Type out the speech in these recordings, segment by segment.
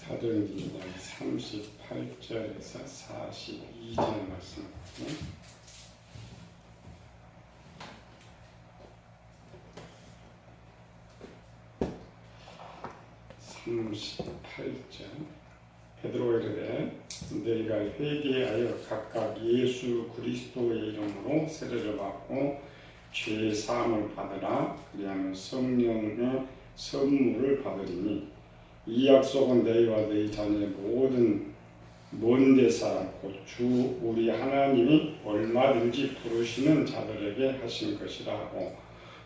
사도행전 38절에서 42절 말씀이거든요. 38절 베드로가 이르되 너희가 회개하여 각각 예수 그리스도의 이름으로 세례를 받고 죄 사함을 받으라. 그리하면 성령의 선물을 받으리니 이 약속은 너희와 너희 자녀의 모든 먼데 사람 곧 주 우리 하나님이 얼마든지 부르시는 자들에게 하신 것이라 하고,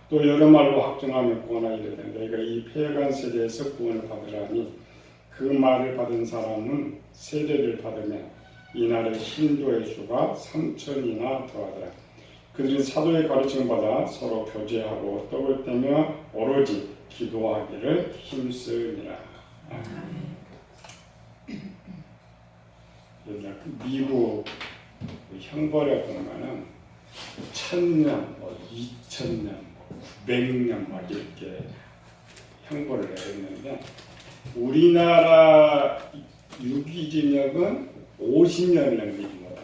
또 여러 말로 확정하며 구원하 이르되 너희가 이 폐간 세대에서 구원을 받으라니 그 말을 받은 사람은 세례를 받으며 이날의 신도의 수가 3,000이나 더하더라. 그들은 사도의 가르침을 받아 서로 교제하고 떡을 떼며 오로지 기도하기를 힘쓰니라. 미국 형벌에 보면은 1000년, 2000년, 900년 막 이렇게 형벌을 내렸는데 우리나라 유기징역은 50년을 넘깁니다.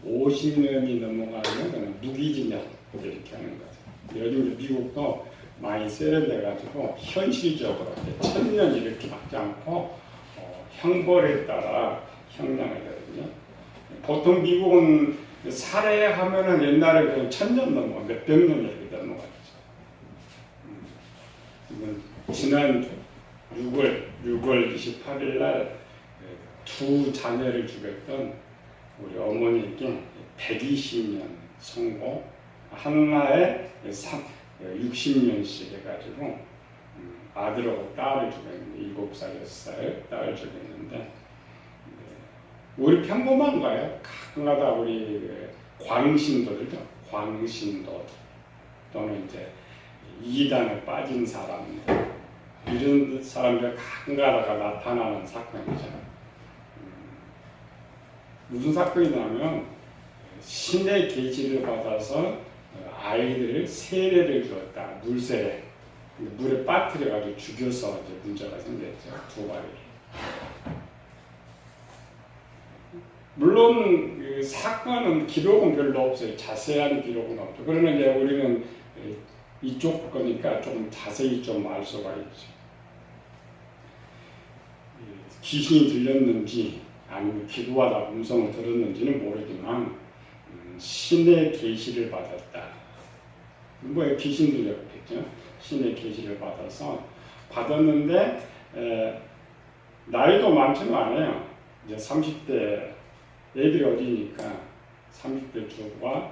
50년이 넘어가면 무기징역 이렇게 하는 거죠. 요즘 미국도 많이 세련돼가지고 현실적으로 1000년 이렇게 받지 않고 형벌에 따라 형량을 하거든요. 보통 미국은 살해하면은 옛날에 그냥 1000년 넘어 몇백 년 이렇게 넘어갔죠. 지난 6월 28일 날 두 자녀를 죽였던 우리 어머니께 120년 선고, 하나에 60년씩 해가지고 아들하고 딸을 죽였는데 7살, 6살 딸을 죽였는데 우리 평범한가요? 가끔가다 우리 광신도들죠. 광신도 또는 이제 이단에 빠진 사람들 이런 사람들 가끔가다가 나타나는 사건이죠. 무슨 사건이냐면 신의 계시를 받아서 아이들을 세례를 주었다. 물세례. 물에 빠뜨려가지고 죽여서 이제 문제가 생겼죠. 두 마리. 물론 그 사건은 기록은 별로 없어요. 자세한 기록은 없죠. 그러나 이제 우리는 이쪽 거니까 좀 자세히 좀 알 수가 있죠. 귀신이 들렸는지 아니면 기도하다 음성을 들었는지는 모르지만 신의 계시를 받았다. 뭐 귀신 들렸겠죠. 신의 계시를 받았는데 나이도 많지는 않아요. 이제 30대 애들이 어리니까 30대 주부가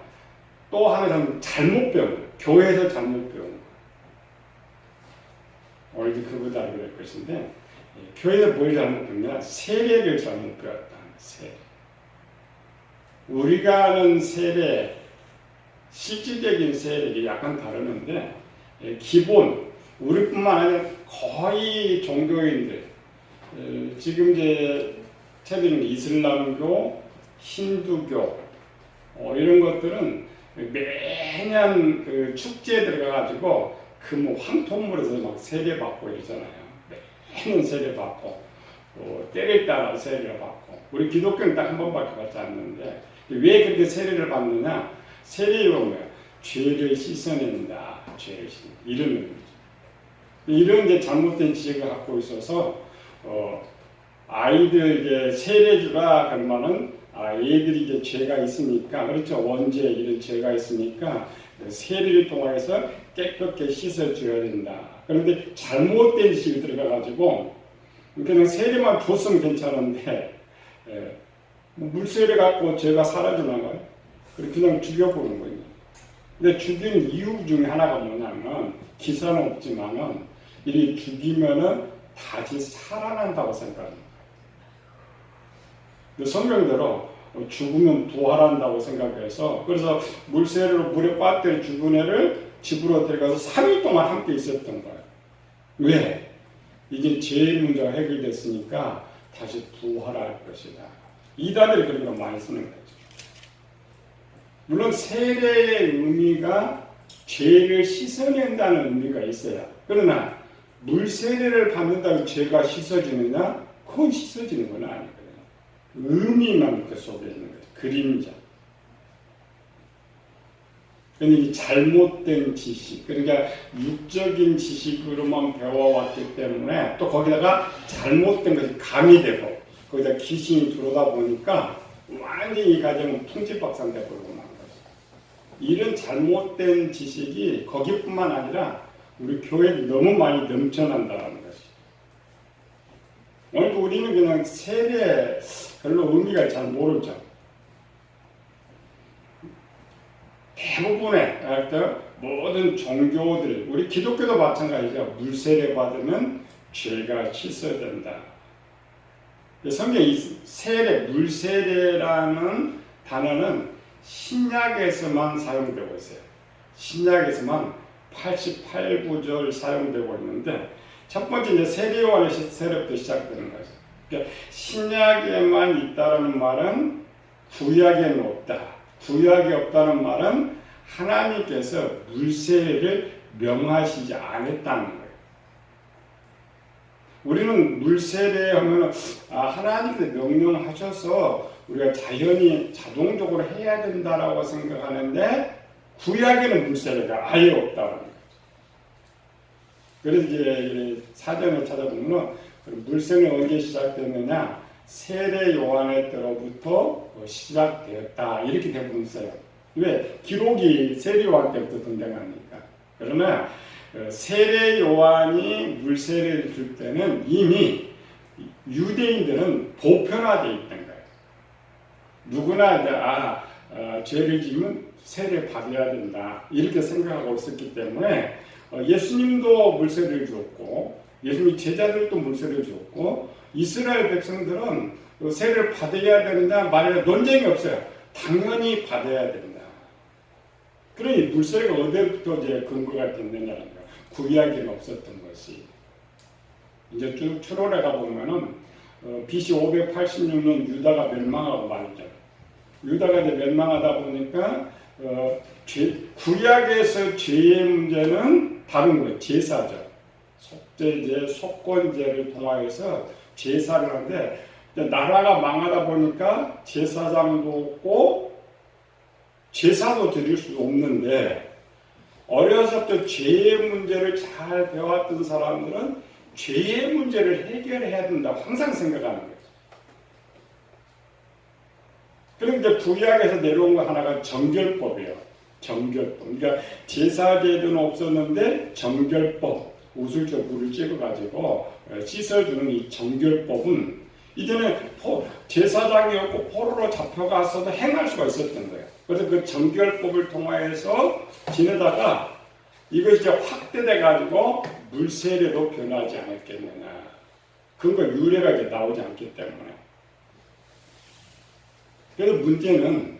또 하나 잘못 배운 교회에서 잘못 배운 어린이 그거다 그럴 것인데 교회에서 뭘 잘못 배우냐 세례를 잘못 배웠다. 세례. 우리가 하는 세례 실질적인 세례가 약간 다르는데 기본 우리뿐만 아니라 거의 종교인들 지금 이제 최근에 이슬람교, 힌두교 이런 것들은 매년 그 축제에 들어가가지고 그 뭐 황토물에서 막 세례 받고 이러잖아요. 매년 세례 받고 때를 따라 세례를 받고 우리 기독교는 딱 한 번밖에 받지 않는데 왜 그렇게 세례를 받느냐? 세례가 뭐야? 죄를 씻어낸다. 죄를 씻는 이런 의미죠. 이런 이제 잘못된 지식을 갖고 있어서 아이들 이제 세례주가 그러면은 얘들이 이제 죄가 있으니까 그렇죠. 원죄 이런 죄가 있으니까 세례를 통해서 깨끗하게 씻어줘야 된다. 그런데 잘못된 지식이 들어가가지고 그냥 세례만 줬으면 괜찮은데 물세례 갖고 죄가 사라지나가요? 그냥 죽여보는 거예요. 근데 죽인 이유 중에 하나가 뭐냐면 기사는 없지만은 이 죽이면은 다시 살아난다고 생각합니다. 성경대로 죽으면 부활한다고 생각해서 그래서 물세례로 물에 빠뜨려 죽은 애를 집으로 데려가서 3일 동안 함께 있었던 거예요. 왜? 이제 죄의 문제가 해결됐으니까 다시 부활할 것이다. 이단들이 그런 거 많이 쓰는 거죠. 물론 세례의 의미가 죄를 씻어낸다는 의미가 있어요. 그러나 물세례를 받는다고 죄가 씻어지느냐? 그건 씻어지는 건 아니거든요. 의미만 그 속에 있는 거죠. 그림자. 이 잘못된 지식, 그러니까 육적인 지식으로만 배워왔기 때문에 또 거기다가 잘못된 것이 가미되고 거기다 귀신이 들어오다 보니까 완전히 이 가정은 풍지박산돼 버리고 만 거죠. 이런 잘못된 지식이 거기뿐만 아니라 우리 교회에 너무 많이 넘쳐난다는 것이. 오늘 우리는 그냥 세례 별로 의미가 잘 모르죠. 대부분의 모든 종교들, 우리 기독교도 마찬가지죠. 물세례 받으면 죄가 씻어야 된다. 성경에 세례, 물세례라는 단어는 신약에서만 사용되고 있어요. 신약에서만 88구절 사용되고 있는데 첫 번째 이제 세례 요한의 세례부터 시작되는 거죠. 그러니까 신약에만 있다라는 말은 구약에는 없다. 구약이 없다는 말은 하나님께서 물세례를 명하시지 않았다는 거예요. 우리는 물세례 하면 하나님께서 명령하셔서 우리가 자동적으로 해야 된다라고 생각하는데 구약에는 물세례가 아예 없다는 거예요. 그래서 이제 사전에 찾아보면 물세례는 언제 시작됐느냐? 세례 요한의 때로부터 시작되었다. 이렇게 대부분 써요. 왜? 기록이 세례 요한 때부터 등장하니까. 그러나 세례 요한이 물세례를 줄 때는 이미 유대인들은 보편화되어 있던 거예요. 누구나 이제 죄를 지으면 세례 받아야 된다. 이렇게 생각하고 있었기 때문에 예수님도 물세례를 주었고 예수님 제자들도 물세례를 주었고 이스라엘 백성들은 세례를 받아야 된다 말에 논쟁이 없어요. 당연히 받아야 된다. 그러니 물세례가 어디부터 이제 근거가 됐느냐는 거. 구약에는 없었던 것이. 이제 쭉 추론해 가보면은 BC 586년 유다가 멸망하고 말이죠. 유다가 이제 멸망하다 보니까 구약에서 죄의 문제는 다른 거예요. 제사죠. 속죄제, 속건제를 통하여서 제사를 하는데 나라가 망하다 보니까 제사장도 없고 제사도 드릴 수 없는데 어려서부터 죄의 문제를 잘 배웠던 사람들은 죄의 문제를 해결해야 된다고 항상 생각하는 거죠. 그런데 구약에서 내려온 거 하나가 정결법이에요. 정결법. 그러니까 제사제도는 없었는데 정결법. 우슬저 불을 찍어가지고 씻어주는 이 정결법은 이제는 제사장이었고 포로로 잡혀갔어도 행할 수가 있었던 거예요. 그래서 그 정결법을 통하여서 지내다가 이것이 이제 확대돼가지고 물세례도 변하지 않았겠느냐. 근거 유래가 이제 나오지 않기 때문에. 그래서 문제는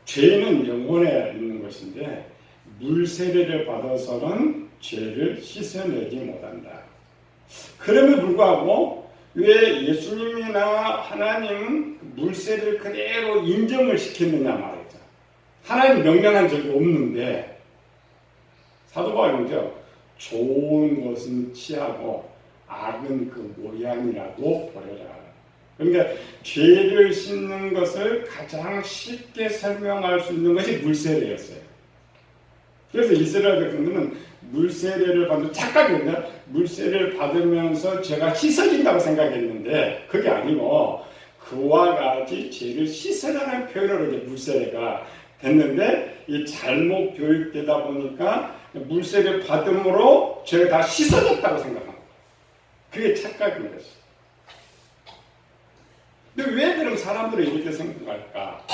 죄는 영혼에 있는 것인데 물세례를 받아서는 죄를 씻어내지 못한다. 그럼에도 불구하고 왜 예수님이나 하나님은 물세례를 그대로 인정을 시켰느냐 말이죠. 하나님 명령한 적이 없는데 사도 바울이죠. 좋은 것은 취하고 악은 그 모양이라도 버려라. 그러니까 죄를 씻는 것을 가장 쉽게 설명할 수 있는 것이 물세례였어요. 그래서 이스라엘 백성들은 물세례를 받는 착각이거든요. 물세례를 받으면서 죄가 씻어진다고 생각했는데 그게 아니고 그와 같이 죄를 씻으라는 표현으로 이제 물세례가 됐는데 이 잘못 교육되다 보니까 물세례 받음으로 죄가 다 씻어졌다고 생각합니다. 그게 착각인 것이죠. 근데 왜 그럼 사람들은 이렇게 생각할까?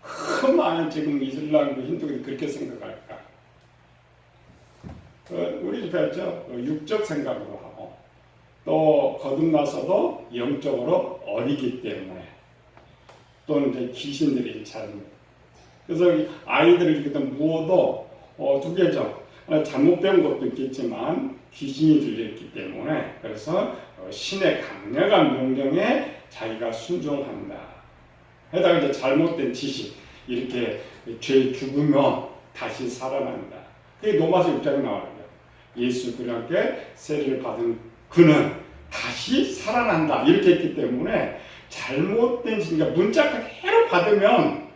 큰 많은 지금 이슬람과 힌두교도 그렇게 생각할까? 우리 집에 했죠. 육적 생각으로 하고 또 거듭나서도 영적으로 어리기 때문에 또는 이제 귀신들이 잘못. 그래서 아이들을 이렇게 무어도 두 개죠. 잘못된 것도 있겠지만 귀신이 들려있기 때문에 그래서 신의 강력한 명령에 자기가 순종한다. 게다가 이제 잘못된 지식 이렇게 죄 죽으면 다시 살아난다. 그게 로마서 6장에 나와요. 예수 그리스도께 세례를 받은 그는 다시 살아난다 이렇게 했기 때문에 잘못된 그러니까 문자 그대로 받으면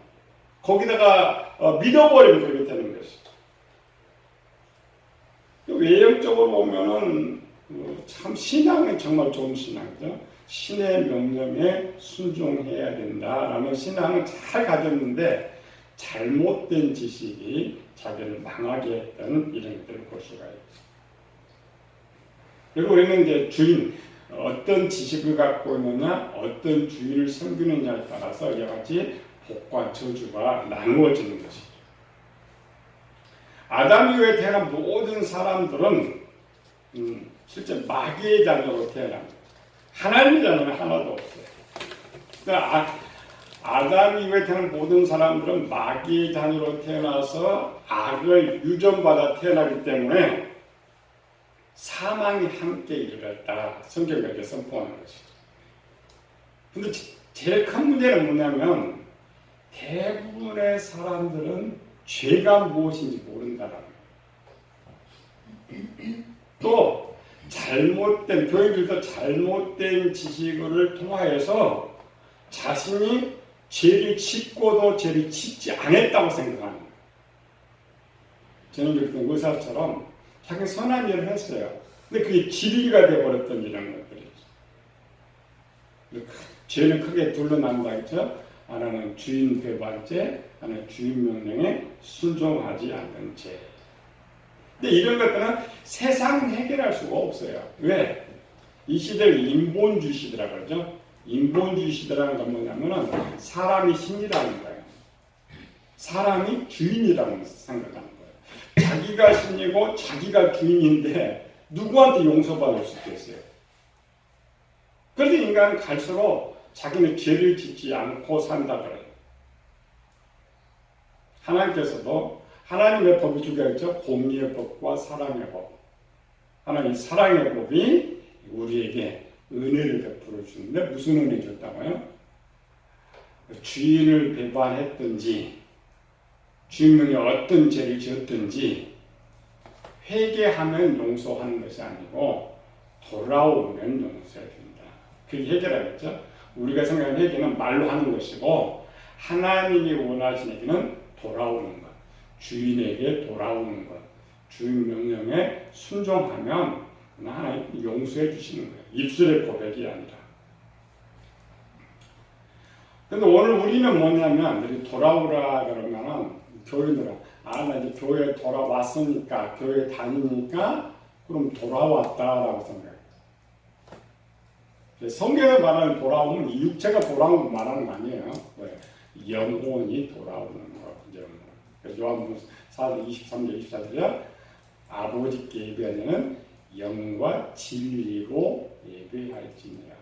거기다가 믿어버리면 그렇게 되는 것이죠. 외형적으로 보면은 참 신앙은 정말 좋은 신앙이죠. 신의 명령에 순종해야 된다라는 신앙을 잘 가졌는데 잘못된 지식이 자기를 망하게 했던 이런 것들을 볼 수가 있죠. 그리고 우리는 이제 주인, 어떤 지식을 갖고 있느냐, 어떤 주인을 섬기느냐에 따라서 여러 가지 복과 저주가 나누어지는 것이죠. 아담 이후에 태어난 모든 사람들은 실제 마귀의 자녀로 태어납니다. 하나님의 자녀는 하나도 없어요. 그러니까 아담 이후에 태어난 모든 사람들은 마귀의 자녀로 태어나서 악을 유전받아 태어나기 때문에 사망이 함께 이르렀다. 성경이 그렇게 선포하는 것이죠. 근데 제일 큰 문제는 뭐냐면 대부분의 사람들은 죄가 무엇인지 모른다라는 거예요. 또 잘못된 교인들도 잘못된 지식을 통하여서 자신이 죄를 짓고도 죄를 짓지 않았다고 생각하는 거예요. 저는 그렇게 의사처럼 자기 선한 일을 했어요. 근데 그게 진리가 되어버렸던 이런 것들이죠. 죄는 크게 둘로 나눈다 했죠. 하나는 주인 배반죄, 하나는 주인 명령에 순종하지 않는 죄. 근데 이런 것들은 세상 해결할 수가 없어요. 왜? 이 시대를 인본주의 시대라고 그러죠. 인본주의 시대라는 건 뭐냐면은 사람이 신이라는 거예요. 사람이 주인이라고 생각하는 거예요. 자기가 신이고 자기가 주인인데 누구한테 용서받을 수 있겠어요? 그런데 인간은 갈수록 자기는 죄를 짓지 않고 산다 그래요. 하나님께서도 하나님의 법이 두 개가 있죠. 공의의 법과 사랑의 법. 하나님 사랑의 법이 우리에게 은혜를 베풀어 주는데 무슨 은혜 줬다고요? 주인을 배반했든지 주인이 어떤 죄를 지었든지 회개하면 용서하는 것이 아니고 돌아오면 용서해야 된다. 그게 해결하겠죠. 우리가 생각하는 회개는 말로 하는 것이고 하나님이 원하시는 회개는 돌아오는 것, 주인에게 돌아오는 것, 주인 명령에 순종하면 하나님 용서해 주시는 거예요. 입술의 고백이 아니라. 근데 오늘 우리는 뭐냐면 돌아오라 그러면은 교인들은 나 이제 교회에 돌아왔으니까 교회에 다니니까 그럼 돌아왔다라고 생각해요. 성경에 말하는 돌아오면 이 육체가 돌아오는 거 말하는 거 아니에요. 왜? 영혼이 돌아오는 거. 그래서 요한복음 4장 23절 24절에 아버지께 예배하는 영과 진리로 예배할지니라.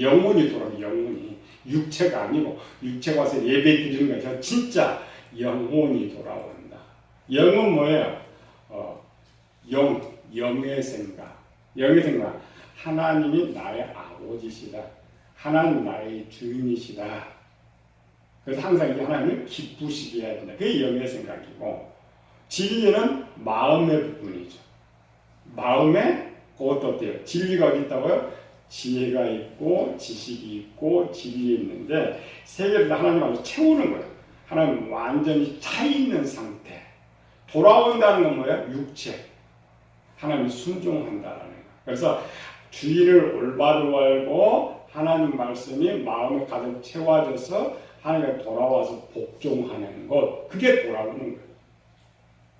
영혼이 돌아오는 영혼이 육체가 아니고 육체가 와서 예배 드리는 것이 진짜 영혼이 돌아온다. 영은 뭐예요? 영의 생각. 영의 생각. 하나님이 나의 아버지시다. 하나님 나의 주인이시다. 그래서 항상 이 하나님을 기쁘시게 해야 된다. 그게 영의 생각이고 진리는 마음의 부분이죠. 마음에 그것도 어때요? 진리가 어디 있다고요? 지혜가 있고 지식이 있고 진리 있는데 세 개를 다 하나님하고 채우는 거예요. 하나님 완전히 차 있는 상태. 돌아온다는 건 뭐예요? 육체. 하나님 순종한다라는 거예요. 그래서 주의를 올바로 알고 하나님 말씀이 마음에 가득 채워져서 하나님께 돌아와서 복종하는 것. 그게 돌아오는 거예요.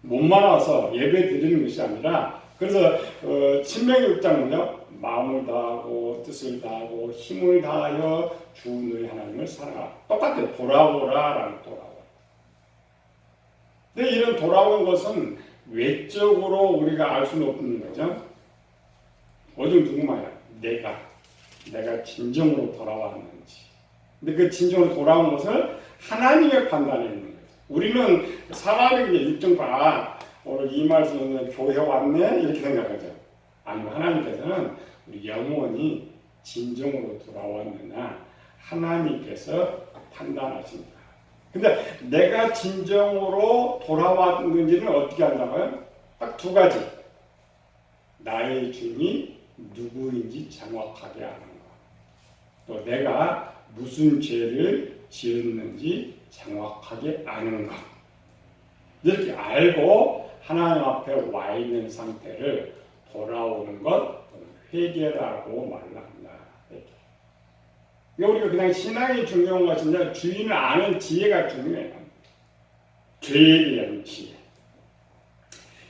몸만 와서 예배 드리는 것이 아니라 그래서 신명기 6장 뭐죠? 마음을 다하고 뜻을 다하고 힘을 다하여 주 너희 하나님을 사랑하라. 똑같아요. 돌아오라라는 돌아와. 근데 이런 돌아오는 것은 외적으로 우리가 알 수는 없는 거죠. 오직 누구만이야? 내가 진정으로 돌아왔는지. 근데 그 진정으로 돌아온 것을 하나님의 판단에 있는 거예요. 우리는 사람에게 입증봐. 오늘 이 말씀은 교회 왔네? 이렇게 생각하죠. 아니면 하나님께서는 우리 영혼이 진정으로 돌아왔느냐 하나님께서 판단하십니다. 근데 내가 진정으로 돌아왔는지는 어떻게 한다고요? 딱 두 가지. 나의 주인이 누구인지 정확하게 아는 것. 또 내가 무슨 죄를 지었는지 정확하게 아는 것. 이렇게 알고 하나님 앞에 와 있는 상태를 돌아오는 것, 회개라고 말합니다. 우리가 그냥 신앙이 중요한 것이 아니라 주인을 아는 지혜가 중요해요. 죄에 대한 지혜.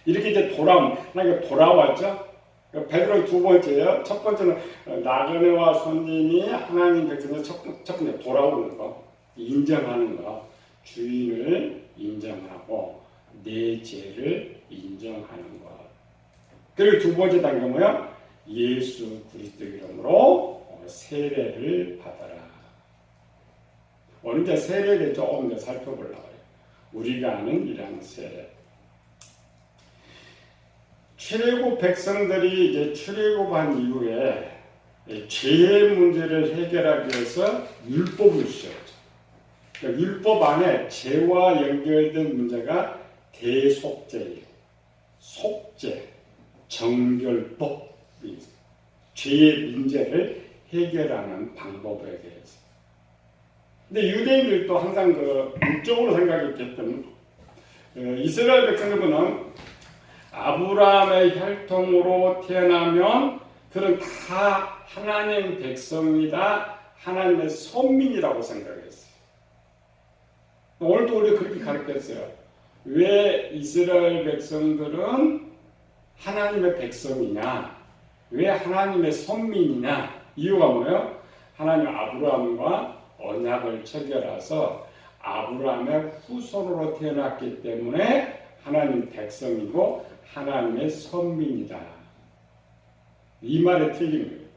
이렇게 이제 돌아왔죠. 베드로 두 번째요. 첫 번째는 나그네와 손님이 하나님 백성의 첫 번째 돌아오는 거, 인정하는 거, 주인을 인정하고 내 죄를 인정하는 것. 그리고 두 번째 단계 뭐야? 예수 그리스도 이름으로 세례를 받아라. 오늘 이제 세례를 조금 더 살펴보려고 해요. 우리가 아는 이러한 세례. 출애굽 백성들이 이제 출애굽한 이후에 죄의 문제를 해결하기 위해서 율법을 주셨죠. 그러니까 율법 안에 죄와 연결된 문제가 대속죄예요. 속죄, 정결법이 죄의 문제를 해결하는 방법에 대해서. 근데 유대인들도 항상 육적으로 생각했던 이스라엘 백성들은 아브라함의 혈통으로 태어나면 그는 다 하나님 백성이다, 하나님의 선민이라고 생각했어요. 오늘도 우리가 그렇게 가르쳤어요. 왜 이스라엘 백성들은 하나님의 백성이냐? 왜 하나님의 선민이냐? 이유가 뭐예요? 하나님 아브라함과 언약을 체결해서 아브라함의 후손으로 태어났기 때문에 하나님 백성이고 하나님의 선민이다. 이 말에 틀린 거예요.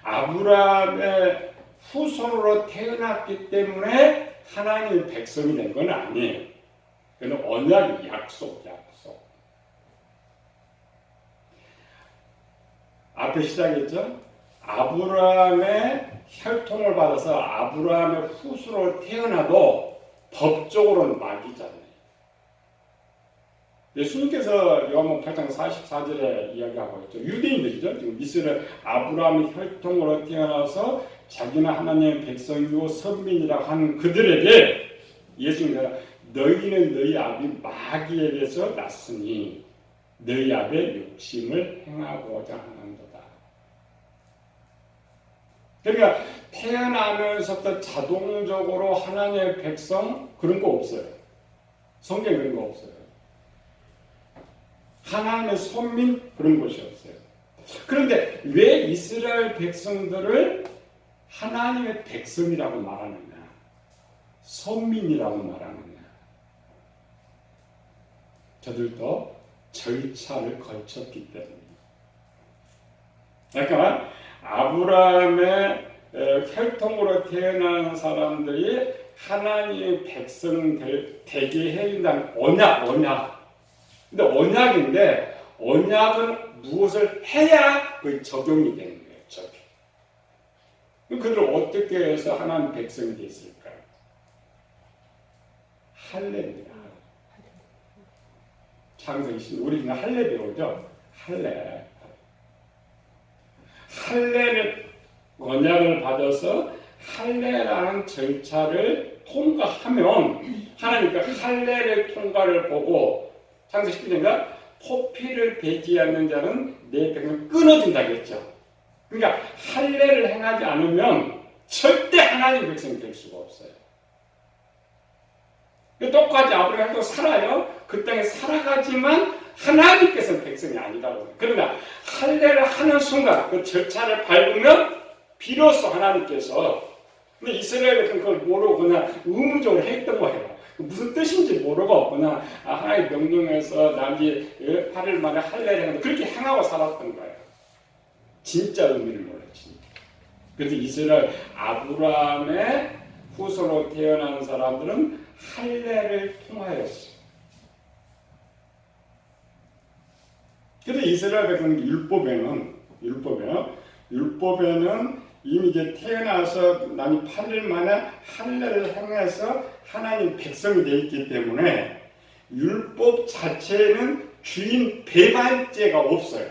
아브라함의 후손으로 태어났기 때문에 하나님의 백성이 된 건 아니에요. 그건 언약이 약속. 앞에 시작했죠? 아브라함의 혈통을 받아서 아브라함의 후손으로 태어나도 법적으로는 낙이잖아요. 예수님께서 요한복음 8장 44절에 이야기하고 있죠. 유대인들이죠. 지금 이스라엘 아브라함의 혈통으로 태어나서 자기는 하나님의 백성이고 선민이라고 하는 그들에게 예수님께서 너희는 너희 아비 마귀에게서 났으니 너희 아비의 욕심을 행하고자 하는도다. 그러니까 태어나면서부터 자동적으로 하나님의 백성 그런 거 없어요. 성경에 그런 거 없어요. 하나님의 선민 그런 것이 없어요. 그런데 왜 이스라엘 백성들을 하나님의 백성이라고 말하느냐? 선민이라고 말하느냐? 저들도 절차를 거쳤기 때문입니다. 그러니까 아브라함의 혈통으로 태어난 사람들이 하나님의 백성 되게 해준다는 언약. 근데 언약인데 언약은 무엇을 해야 그 적용이 되는 거예요. 적용. 그들을 어떻게 해서 하나님 백성이 됐을까요? 할례입니다. 창세기 우리는 할례 배우죠. 할례를 언약을 받아서 할례라는 절차를 통과하면 하나님께 할례를 통과를 보고 창세기 10장인가 포피를 베지 않는 자는 내 백성을 끊어진다고 했죠. 그러니까 할례를 행하지 않으면 절대 하나님 백성이 될 수가 없어요. 똑같이 아브라함도 살아요. 그 땅에 살아가지만 하나님께서는 백성이 아니다고. 그러나 할례를 하는 순간 그 절차를 밟으면 비로소 하나님께서 근데 이스라엘은 그걸 모르고 그냥 의무적으로 했던 거예요. 무슨 뜻인지 모르고 그냥 하나님의 명령에서 남기 8일 만에 할례를 하는데 그렇게 행하고 살았던 거예요. 진짜 의미를 몰랐지. 그래서 이스라엘 아브라함의 후손으로 태어난 사람들은 할례를 통하였어요. 그런데 이스라엘 백성은 율법에는 이미 이제 태어나서 남이 8일 만에 할례를 행해서 하나님 백성이 되어 있기 때문에 율법 자체에는 주인 배반죄가 없어요.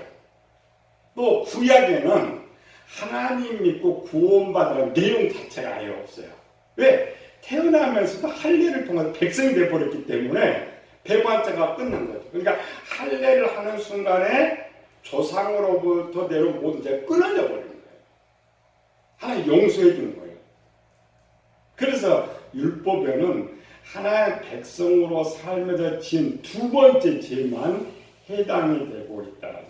또 구약에는 하나님 믿고 구원받으라는 내용 자체가 아예 없어요. 왜? 태어나면서도 할례를 통해서 백성이 되어버렸기 때문에 배반죄가 끝난 거죠. 그러니까 할례를 하는 순간에 조상으로부터 내려온 모든 죄가 끊어져 버리는 거예요. 하나님 용서해 주는 거예요. 그래서 율법에는 하나의 백성으로 살면서 지은 두 번째 죄만 해당이 되고 있다는 것이죠.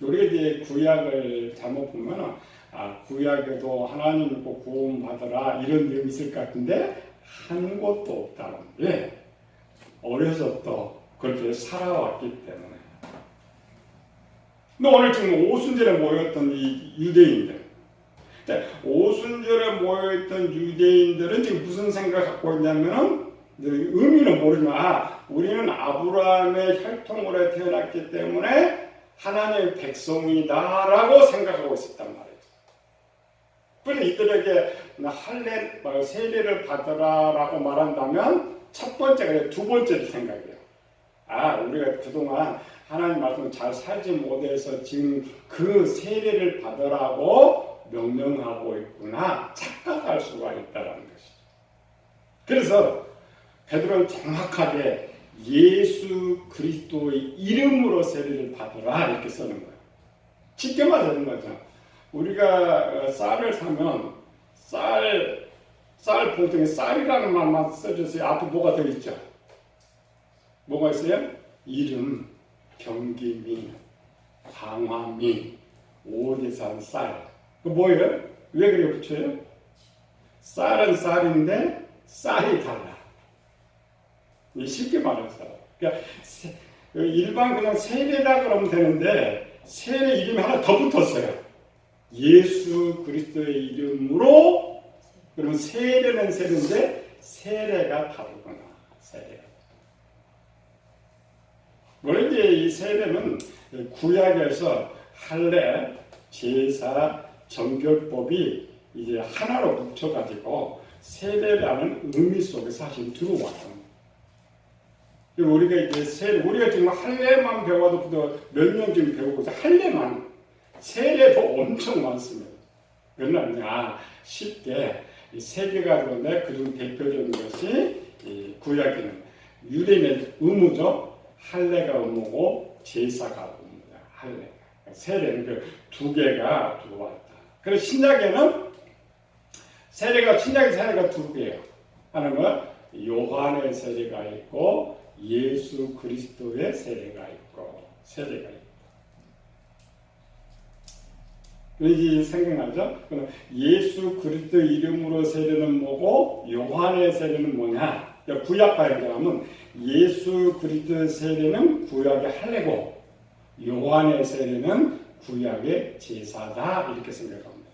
우리가 이제 구약을 잘못 보면 구약에도 하나님 믿고 구원받으라 이런 내용이 있을 것 같은데 한 곳도 없다는 게 어려서부터 그렇게 살아왔기 때문에. 근데 오늘 지금 오순절에 모였던 이 유대인들, 오순절에 모여있던 유대인들은 지금 무슨 생각을 갖고 있냐면 의미는 모르지만 우리는 아브라함의 혈통으로 태어났기 때문에 하나님의 백성이다라고 생각하고 있었단 말이에요. 그래서 이들에게 할례, 세례를 받으라라고 말한다면 첫 번째가 두 번째도 생각이에요. 우리가 그동안 하나님 말씀을 잘 살지 못해서 지금 그 세례를 받으라고 명령하고 있구나 착각할 수가 있다는 것이죠. 그래서 베드로는 정확하게 예수 그리스도의 이름으로 세례를 받으라 이렇게 쓰는 거예요. 쉽게 말하는 거죠. 우리가 쌀을 사면 쌀 봉투에 쌀이라는 말만 써주세요. 앞에 뭐가 더 있죠? 뭐가 있어요? 이름, 경기미, 광화미, 오대산 쌀. 그 뭐예요? 왜 그렇게 붙여요? 쌀은 쌀인데 쌀이 달라. 쉽게 말해서. 그러니까 일반 그냥 세례다 그러면 되는데 세례 이름이 하나 더 붙었어요. 예수 그리스도의 이름으로. 그러면 세례는 세례인데 세례가 다르구나. 세례. 원래 이제 이 세례는 구약에서 할례, 제사, 정결법이 이제 하나로 뭉쳐가지고 세례라는 의미 속에 사실 들어와요. 우리가 이제 우리가 지금 할례만 배워도 몇 년 지금 배우고 있어요. 할례만. 세례도 엄청 많습니다. 그러나 쉽게 세 개가 그런데 그중 대표적인 것이 구약에는 유대인의 의무죠. 할례가 의무고 제사가 의무다. 할례. 세례는 그 두 개가 들어왔다. 그래서 신약에는 세례가 두 개예요. 하나는 요한의 세례가 있고 예수 그리스도의 세례가 있고 왠지 생각나죠? 예수 그리스도 이름으로 세례는 뭐고 요한의 세례는 뭐냐? 구약과 연결하면 예수 그리스도의 세례는 구약의 할례고 요한의 세례는 구약의 제사다 이렇게 생각하면 돼요.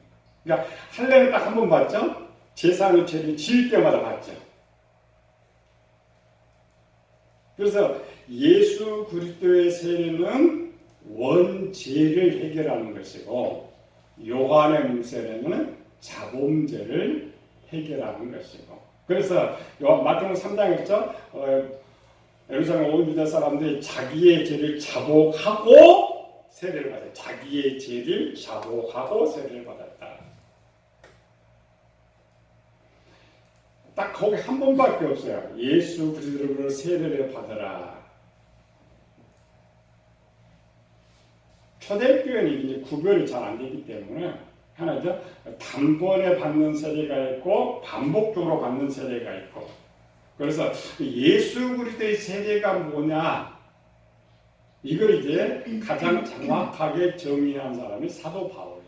그러니까 할례는 딱 한 번 봤죠? 제사는 죄를 지을 때마다 봤죠. 그래서 예수 그리스도의 세례는 원죄를 해결하는 것이고 요한의 세례는 자범죄를 해결하는 것이고. 그래서 마태복음 3장에 있죠. 예루살렘 온 유다 사람들이 자기의 죄를 자복하고 세례를 받았다. 자기의 죄를 자복하고 세례를 받았다. 딱 거기 한 번밖에 없어요. 예수 그리스도로 세례를 받으라. 초대교회는 이제 구별이 잘 안 되기 때문에 하나죠. 단번에 받는 세례가 있고 반복적으로 받는 세례가 있고. 그래서 예수 그리스도의 세례가 뭐냐? 이걸 이제 가장 정확하게 정의한 사람이 사도 바울이에요.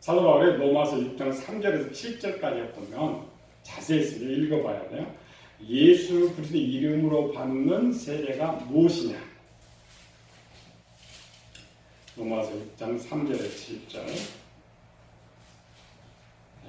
사도 바울이 로마서 6장 3절에서 7절까지 보면 자세히 읽어봐야 돼요. 예수 그리스도 이름으로 받는 세례가 무엇이냐? 로마서 6장 3절에서 7절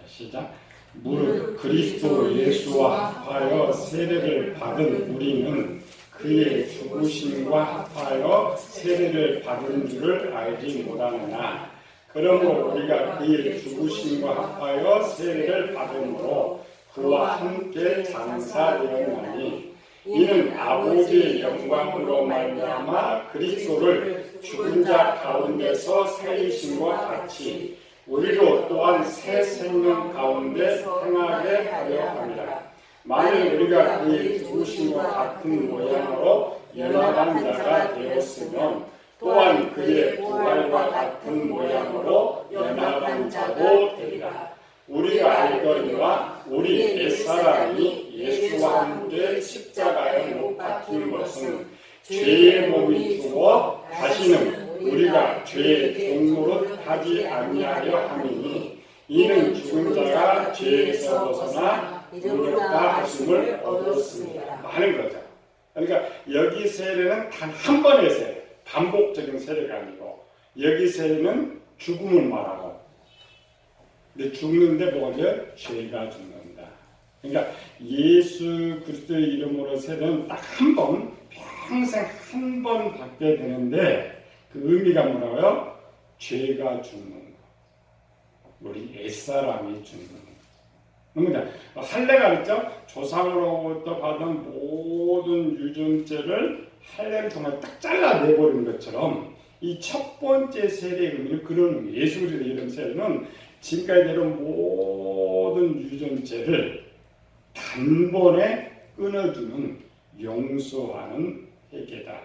시작. 무릇 그리스도 예수와 합하여 세례를 받은 우리는 그의 죽으심과 합하여 세례를 받은 줄을 알지 못하느냐. 그러므로 우리가 그의 죽으심과 합하여 세례를 받음으로 그와 함께 장사되었나니 이는 아버지의 영광으로 말미암아 그리스도를 죽은 자 가운데서 살리심과 같이 우리로 또한 새 생명 가운데 행하게 하려 함이라. 만일 우리가 그의 죽으심과 같은 모양으로 연합한 자가 되었으면 또한 그의 부활과 같은 모양으로 연합한 자도 되리라. 우리가 알거니와 우리 옛사람이 예수와 함께 십자가에 못 박힌 것은 죄의 몸이 죽어 다시는 우리가 죄의 종노릇 하지 아니하려 함이니 이는 죽은 자가 죄에서 벗어나 의롭다 하심을 얻었습니다. 많은 거죠. 그러니까 여기 세례는 단 한 번의 세례, 반복적인 세례가 아니고 여기 세례는 죽음을 말하고 근데 죽는데 뭐냐? 죄가 죽는다. 그러니까 예수 그리스도의 이름으로 세례는 딱 한 번, 평생 한 번 받게 되는데 그 의미가 뭐라고요? 죄가 죽는 거. 우리 옛사람이 죽는 거. 그러니까 할례가 그랬죠? 조상으로부터 받은 모든 유전죄를 할례를 통해 딱 잘라내버리는 것처럼 이 첫 번째 세례의 의미는 그런 예수 그리스도의 이름 세례는 지금까지 내려온 모든 유전죄를 단번에 끊어주는 용서하는 회개다.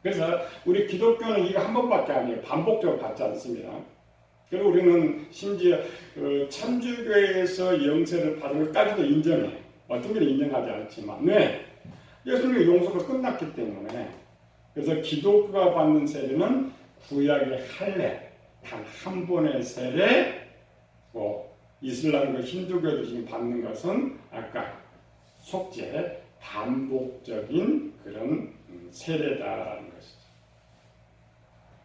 그래서 우리 기독교는 이거 한 번밖에 아니에요. 반복적으로 받지 않습니다. 그리고 우리는 심지어 천주교에서 영세를 받은 것까지도 인정해요. 어떤 분은 인정하지 않지만 왜? 예수님의 용서가 끝났기 때문에. 그래서 기독교가 받는 세례는 구약의 할례, 단 한 번의 세례, 이슬람과 힌두교도 지금 받는 것은 아까 속죄, 반복적인 그런 세례다라는 것이죠.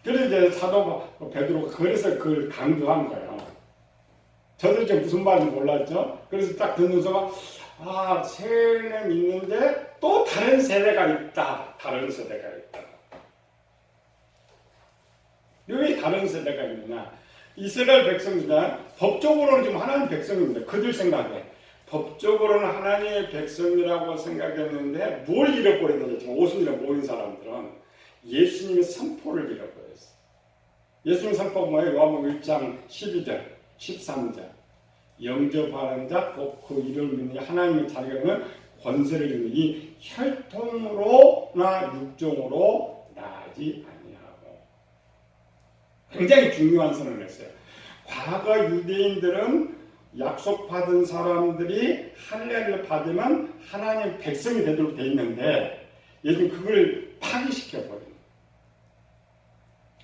그래서 이제 사도 베드로가 그래서 그걸 강조한 거예요. 저도 이제 무슨 말인지 몰랐죠. 그래서 딱 듣는 순간 세례는 있는데 또 다른 세례가 있다. 다른 세례가 있다. 왜 다른 세례가 있느냐? 이스라엘 백성이다. 법적으로는 지금 하나님 백성입니다. 그들 생각에 법적으로는 하나님의 백성이라고 생각했는데 뭘 잃어버렸는지 지금 오순절에 모인 사람들은 예수님의 선포를 잃어버렸어요. 예수님 선포가 뭐예요? 요한복음 1장 12절, 13절 영접하는 자, 그 이름을 믿는 하나님의 자녀는 권세를 주는 이 혈통으로나 육종으로 나아지 아니하고 굉장히 중요한 선언을 했어요. 과거 유대인들은 약속받은 사람들이 할례를 받으면 하나님 백성이 되도록 돼 있는데 예수님 그걸 파기시켜버린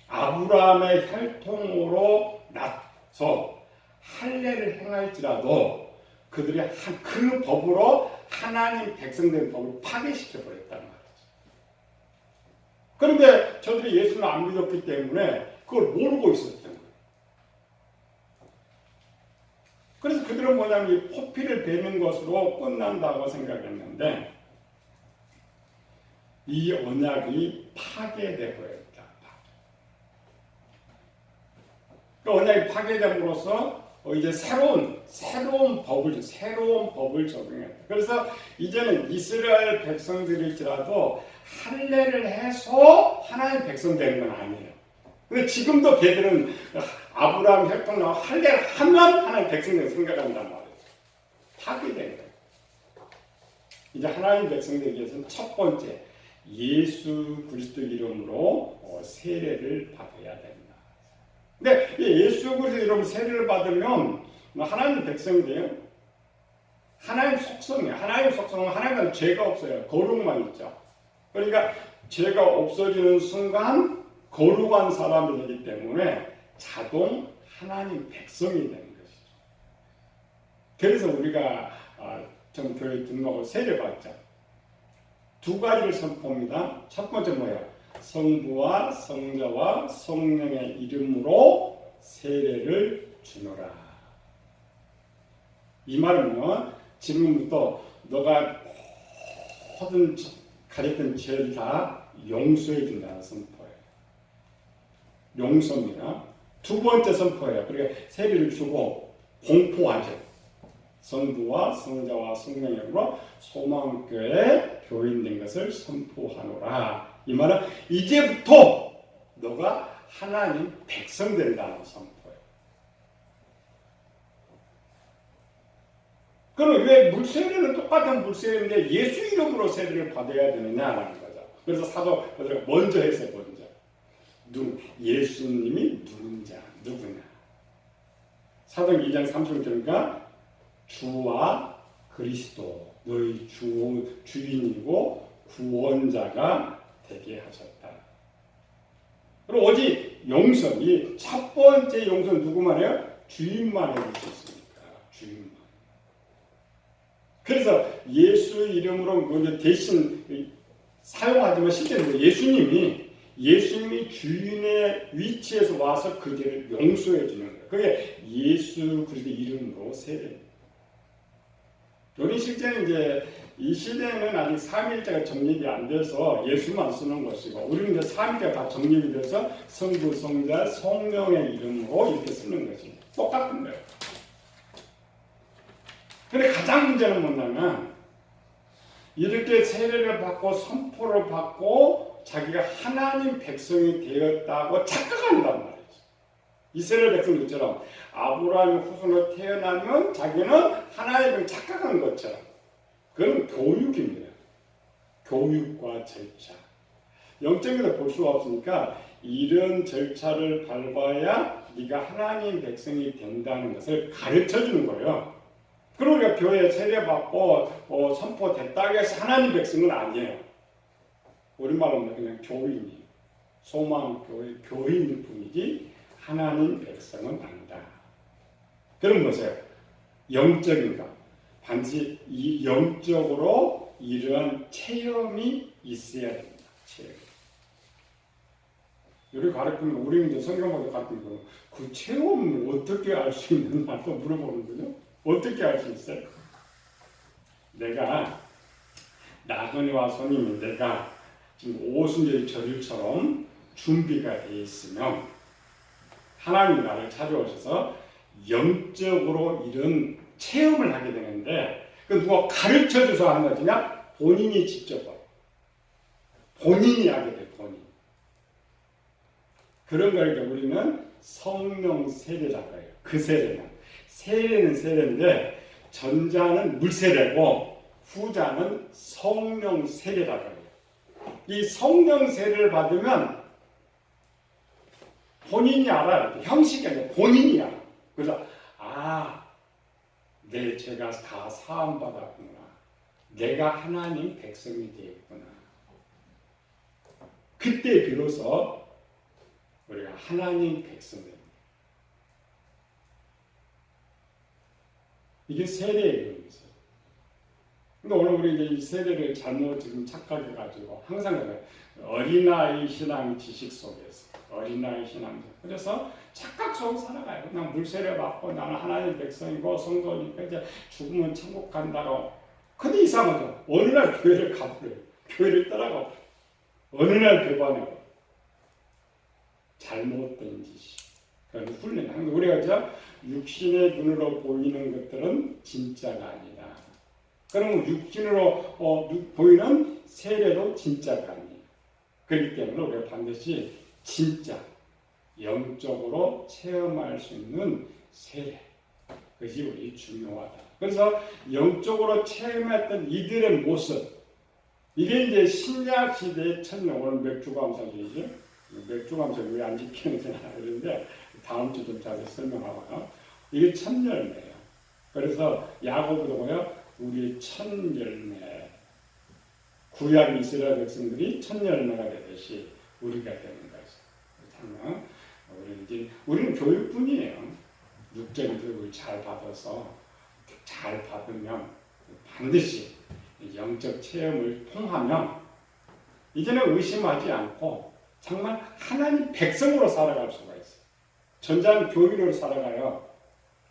아브라함의 혈통으로 나서 할례를 행할지라도 그들이 그 법으로 하나님 백성된 법을 파괴시켜버렸단 말이죠. 그런데 저들이 예수를 안 믿었기 때문에 그걸 모르고 있었던 거예요. 그래서 그들은 뭐냐면 이 포피를 베는 것으로 끝난다고 생각했는데 이 언약이 파괴돼 버렸다. 그 언약이 파괴됨으로써 이제 새로운 법을 적용했다. 그래서 이제는 이스라엘 백성들일지라도 할례를 해서 하나님 백성 되는 건 아니에요. 근데 지금도 걔들은 아브라함 혈통 나와 할례를 하면 하나님 백성들 생각한단 말이에요. 파괴된 거예요. 이제 하나님 백성들에게 위해서는 첫 번째 예수 그리스도 이름으로 세례를 받아야 됩니다. 근데 예수 그리스도 이름으로 세례를 받으면 하나님 백성이 돼요. 하나님 속성이에요. 하나님 속성은 하나님은 죄가 없어요. 거룩만 있죠. 그러니까 죄가 없어지는 순간 거룩한 사람이 되기 때문에 자동 하나님 백성이 되는 것이죠. 그래서 우리가 전 교회 등록을 세례 받자. 두 가지를 선포합니다. 첫 번째 뭐예요? 성부와 성자와 성령의 이름으로 세례를 주노라. 이 말은 지금부터 너가 모든 가졌던 죄를 다 용서해 준다는 선포예요. 용서입니다. 두 번째 선포예요. 그러니까 세례를 주고 공포하죠. 성부와 성자와 성령의 이름으로 소망교회 교인된 것을 선포하노라. 이 말은 이제부터 너가 하나님 백성 된다는 선포예요. 그럼 왜 물세례는 똑같은 물세례인데 예수 이름으로 세례를 받아야 되느냐라는 거죠. 그래서 사도 베드로가 먼저 했어요. 예수님이 누구냐. 사도행 2장 30절 그러니까 주와 그리스도 너희 주인이고 구원자가 되게 하셨다. 그리고 오직 용서, 이 첫 번째 용서는 누구만 해요? 주인만 해줄 수 있으니까. 주인만. 그래서 예수 이름으로 대신 사용하지만 실제로 예수님이 주인의 위치에서 와서 그 죄를 용서해 주는 거예요. 그게 예수 그리스도 이름으로 세례입니다. 우리 실제는 이제 이 시대에는 아직 삼위일체가 정립이 안 돼서 예수만 쓰는 것이고, 우리는 이제 삼위일체가 다 정립이 돼서 성부, 성자, 성령의 이름으로 이렇게 쓰는 것입니다. 똑같은 거예요. 근데 가장 문제는 뭐냐면 이렇게 세례를 받고 선포를 받고 자기가 하나님 백성이 되었다고 착각한단 말이죠. 이스라엘 백성들처럼 아브라함의 후손으로 태어나면 자기는 하나님을 착각한 것처럼. 그건 교육입니다. 교육과 절차. 영적으로 볼 수가 없으니까 이런 절차를 밟아야 네가 하나님 백성이 된다는 것을 가르쳐 주는 거예요. 그러니까 교회에 세례받고 선포됐다고 해서 하나님 백성은 아니에요. 우리말로 그냥 교인이에요. 소망교회 교인일 뿐이지 하나님 백성은 아니다. 그럼 보세요. 영적인 것. 반드시 이 영적으로 이러한 체험이 있어야 됩니다. 체험. 우리 가르치는 우리는 이제 성경마다 가르치는 그 체험을 어떻게 알 수 있느냐 또 물어보는 거죠. 어떻게 알 수 있어요? 내가 나그네와 손님이 내가 지금 오순절 절일처럼 준비가 되어 있으면 하나님이 나를 찾아오셔서 영적으로 이런 체험을 하게 되는데 그 누가 가르쳐줘서 하는 것이냐? 본인이 직접 봐요. 본인이 하게 돼. 본인. 그런 걸 우리는 성령 세례라고 해요. 그 세례는. 세례는 세례인데 전자는 물세례고 후자는 성령 세례라고 해요. 이 성령 세례를 받으면 본인이 알아요. 형식이 아니라 본인이 알아요. 그래서 내 죄가 다 사함받았구나. 내가 하나님 백성이 되었구나. 그때 비로소 우리가 하나님 백성이 됩니다. 이게 세례의 의미죠. 근데 오늘 우리 이제 이 세례를 잘못 지금 착각해가지고 항상 어린아이 신앙 지식 속에서 어린아이 신앙. 그래서 착각 속에 살아가요. 그냥 물세례 받고 나는 하나님 백성이고 성도니까 이제 죽으면 천국 간다고. 근데 이상하죠. 어느 날 교회를 가버려요. 교회를 떠나가. 어느 날 배반해요. 잘못된 짓이. 그런 훈련. 우리가 저 육신의 눈으로 보이는 것들은 진짜가 아니다. 그러면 육신으로 보이는 세례도 진짜가 아니에요. 그렇기 때문에 우리가 반드시 진짜 영적으로 체험할 수 있는 세례. 그것이 우리 중요하다. 그래서 영적으로 체험했던 이들의 모습. 이게 이제 신약 시대의 천년. 오늘 맥주감사절이죠. 맥주감사절 왜 안 지키는지 알았는데 다음 주 좀 자세히 설명하고요. 이게 첫 열매예요. 그래서 야고보도요. 우리의 첫 열매. 구약 이스라엘 백성들이 첫 열매가 되듯이 우리가 되는 거죠. 우리는 교육뿐이에요. 육적인 교육을 잘 받아서 잘 받으면 반드시 영적 체험을 통하면 이제는 의심하지 않고 정말 하나님 백성으로 살아갈 수가 있어요. 전자는 교인으로 살아가요.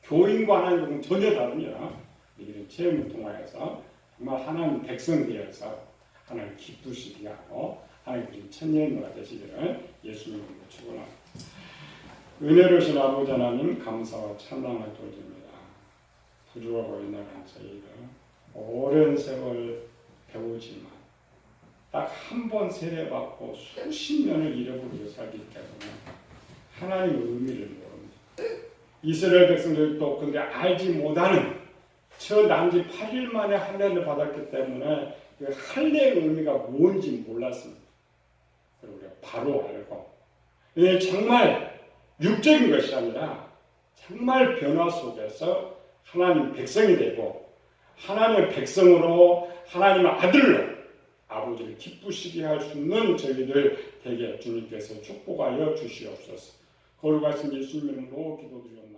교인과 하나님과는 전혀 다릅니다. 이런 체험을 통하여서 정말 하나님 백성 되어서 하나님 기쁘시게 하고 하나님 천년노가 되시기를 예수님으로 축원합니다. 은혜로우신 아버지 하나님 감사와 찬양을 돌립니다. 부족하고 나간 저희가 오랜 세월 배우지만 딱 한 번 세례받고 수십 년을 잃어버리고 살기 때문에 하나님의 의미를 모릅니다. 이스라엘 백성들도 근데 알지 못하는 저 난지 8일 만에 할례를 받았기 때문에 그 할례의 의미가 뭔지 몰랐습니다. 그리고 우리가 바로 알고 이게 정말 육적인 것이 아니라 정말 변화 속에서 하나님 백성이 되고 하나님의 백성으로 하나님의 아들로 아버지를 기쁘시게 할 수 있는 저희들 되게 주님께서 축복하여 주시옵소서. 거룩하신 예수님 이름으로 기도드립니다.